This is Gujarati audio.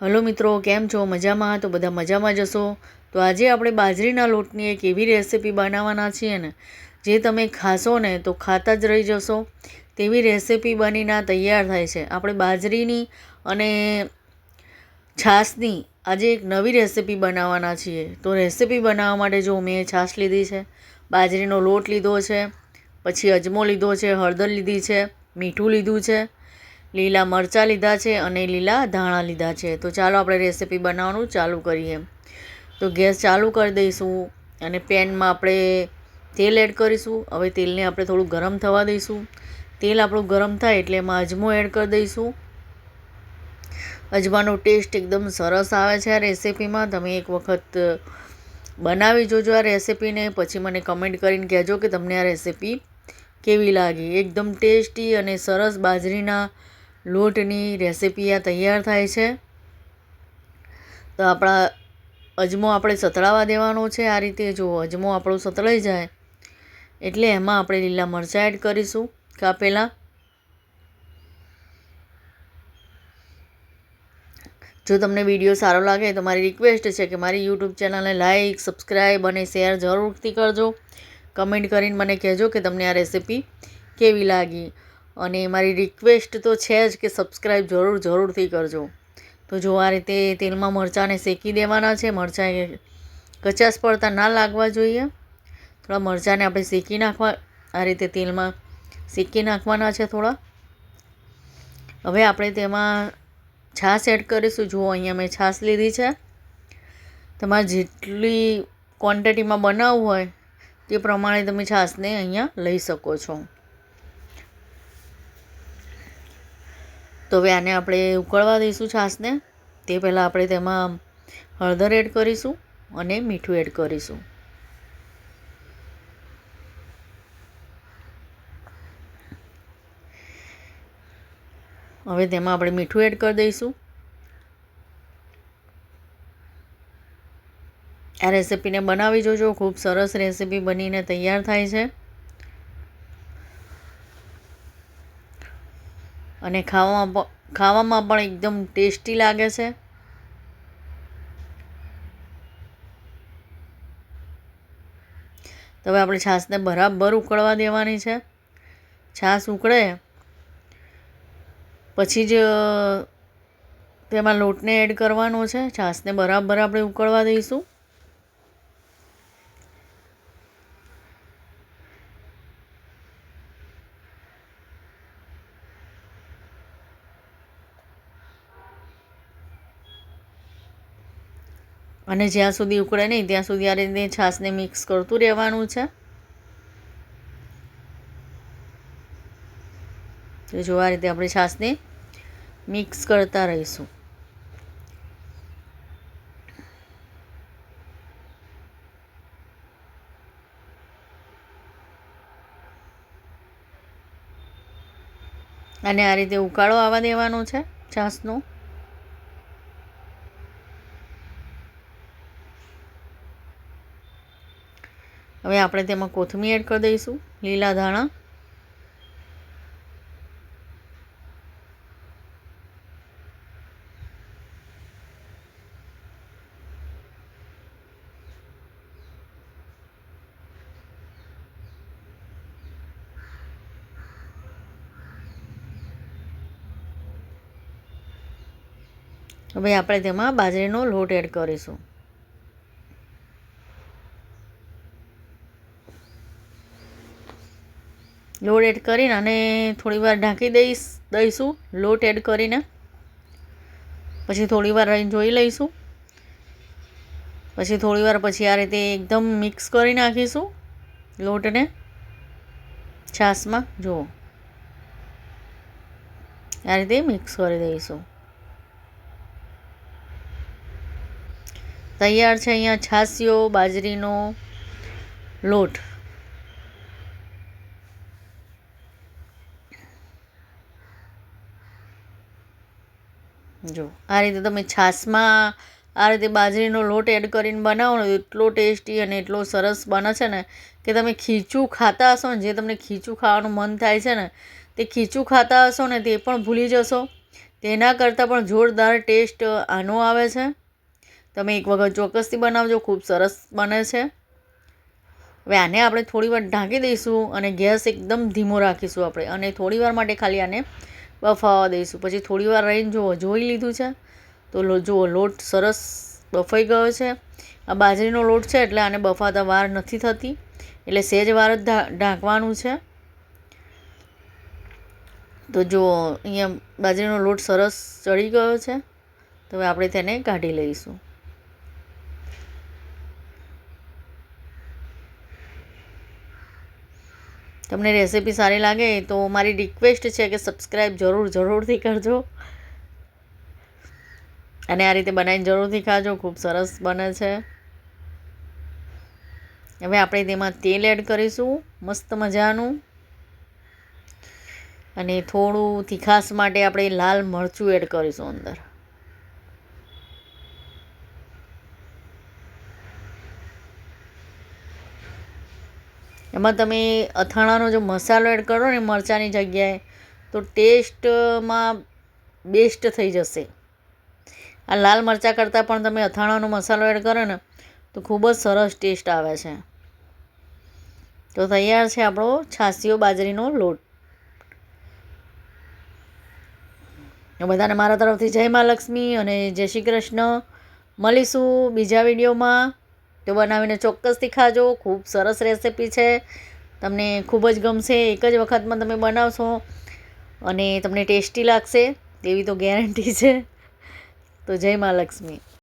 હલો મિત્રો, કેમ છો? મજામાં? તો બધા મજામાં જશો. તો આજે આપણે બાજરીના લોટની એક એવી રેસીપી બનાવવાના છીએ ને, જે તમે ખાશો ને તો ખાતા જ રહી જશો તેવી રેસીપી બનીને તૈયાર થાય છે. આપણે બાજરીની અને છાશની આજે એક નવી રેસીપી બનાવવાના છીએ. તો રેસીપી બનાવવા માટે જો મેં છાશ લીધી છે, બાજરીનો લોટ લીધો છે, પછી અજમો લીધો છે, હળદર લીધી છે, મીઠું લીધું છે, લીલા મરચાં લીધા છે અને લીલા ધાણા લીધા છે. તો ચાલો આપણે રેસીપી બનાવવાનું ચાલુ કરીએ. તો ગેસ ચાલુ કરી દઈશું અને પેનમાં આપણે તેલ એડ કરીશું. હવે તેલને આપણે થોડું ગરમ થવા દઈશું. તેલ આપણું ગરમ થાય એટલે એમાં અજમો એડ કરી દઈશું. અજમાનો ટેસ્ટ એકદમ સરસ આવે છે આ રેસીપીમાં. તમે એક વખત બનાવી જોજો આ રેસીપીને, પછી મને કમેન્ટ કરીને કહેજો કે તમને આ રેસીપી કેવી લાગી. એકદમ ટેસ્ટી અને સરસ બાજરીના લોટની રેસીપી આ તૈયાર થાય છે. તો આપણા અજમો આપણે સતળાવા દેવાનો છે. આ રીતે જો અજમો આપણો સતળાઈ જાય એટલે એમાં આપણે લીલા મરચાં એડ કરીશું કાપેલા. જો તમને વિડીયો સારો લાગે તો મારી રિક્વેસ્ટ છે કે મારી યુટ્યુબ ચેનલને લાઇક, સબસ્ક્રાઈબ અને શેર જરૂરથી કરજો. કમેન્ટ કરીને મને કહેજો કે તમને આ રેસીપી કેવી લાગી. અને મારી રિક્વેસ્ટ તો છે જ કે સબસ્ક્રાઈબ જરૂરથી કરજો. તો જો આ રીતે તેલમાં મરચાંને શેકી દેવાના છે. મરચાં કચાશ પડતા ના લાગવા જોઈએ. થોડા મરચાંને આપણે શેકી નાખવા, આ રીતે તેલમાં શેકી નાખવાના છે થોડા. હવે આપણે તેમાં છાશ એડ કરીશું. જુઓ અહીંયા મેં છાશ લીધી છે. તમારે જેટલી ક્વોન્ટિટીમાં બનાવવું હોય તે પ્રમાણે તમે છાશને અહીંયા લઈ શકો છો. તો હવે આને આપણે ઉકળવા દઈશું છાશને. તે પહેલાં આપણે તેમાં હળદર એડ કરીશું અને મીઠું એડ કરીશું. હવે તેમાં આપણે મીઠું એડ કરી દઈશું. આ રેસીપીને બનાવી જોજો, ખૂબ સરસ રેસીપી બનીને તૈયાર થાય છે અને ખાવામાં પણ એકદમ ટેસ્ટી લાગે છે. તો હવે આપણે છાશને બરાબર ઉકળવા દેવાની છે. છાશ ઉકળે પછી જ તેમાં લોટને એડ કરવાનો છે. છાશને બરાબર આપણે ઉકળવા દઈશું. અને જ્યાં સુધી ઉકળે નહીં ત્યાં સુધી આ રીતે છાશને મિક્સ કરતું રહેવાનું છે. તો જો આ રીતે આપણે છાશને મિક્સ કરતા રહીશું. અને આ રીતે ઉકાળો આવવા દેવાનો છે છાશનો. હવે આપણે તેમાં કોથમીર એડ કરી દઈશું, લીલા ધાણા. હવે આપણે તેમાં બાજરીનો લોટ એડ કરીશું. લોટ એડ કરીને અને થોડીવાર ઢાંકી દઈશું લોટ એડ કરીને. પછી થોડીવાર રહીને જોઈ લઈશું. પછી થોડીવાર પછી આ રીતે એકદમ મિક્સ કરી નાખીશું લોટને છાશમાં. જુઓ આ રીતે મિક્સ કરી દઈશું. તૈયાર છે અહીંયા છાશિયો બાજરીનો લોટ. જો આ રીતે તમે છાશમાં આ રીતે બાજરીનો લોટ એડ કરીને બનાવો ને એટલો ટેસ્ટી અને એટલો સરસ બને છે ને કે તમે ખીચું ખાતા હશો ને, જે તમને ખીચું ખાવાનું મન થાય છે ને તે ખીચું ખાતા હશો ને તે પણ ભૂલી જશો. તેના કરતાં પણ જોરદાર ટેસ્ટ આનો આવે છે. તમે એક વખત ચોક્કસથી બનાવજો, ખૂબ સરસ બને છે. હવે આને આપણે થોડી વાર ઢાંકી દઈશું અને ગેસ એકદમ ધીમો રાખીશું આપણે, અને થોડી વાર માટે ખાલી આને બફાવા દઈશું. પછી થોડી વાર રહીને જોઈ લીધું છે તો જુઓ લોટ સરસ બફાઈ ગયો છે. આ બાજરીનો લોટ છે એટલે આને બફાતા વાર નથી થતી, એટલે સહેજ વાર જ ઢાંકવાનું છે. તો જુઓ અહીંયા બાજરીનો લોટ સરસ ચડી ગયો છે. તો હવે આપણે તેને કાઢી લઈશું. તમને રેસીપી સારી લાગે તો મારી રિક્વેસ્ટ છે કે સબસ્ક્રાઈબ જરૂરથી કરજો, અને આ રીતે બનાવીને જરૂરથી ખાજો, ખૂબ સરસ બને છે. હવે આપણે તેમાં તેલ એડ કરીશું મસ્ત મજાનું, અને થોડું તીખાશ માટે આપણે લાલ મરચું એડ કરીશું અંદર. એમાં તમે અથાણાનો જો મસાલો એડ કરો ને મરચાંની જગ્યાએ, તો ટેસ્ટમાં બેસ્ટ થઈ જશે. આ લાલ મરચાં કરતાં પણ તમે અથાણાનો મસાલો એડ કરો ને તો ખૂબ જ સરસ ટેસ્ટ આવે છે. તો તૈયાર છે આપણો છાશિયો બાજરીનો લોટ. બધાને મારા તરફથી જય મા લક્ષ્મી અને જય શ્રી કૃષ્ણ. મળીશું બીજા વિડીયોમાં. તો બનાવીને ચોક્કસથી ખાજો, ખૂબ સરસ રેસીપી છે, તમને ખૂબ જ ગમશે. એક જ વખતમાં તમે બનાવશો અને તમને ટેસ્ટી લાગશે તેવી તો ગેરંટી છે. તો જય મા લક્ષ્મી.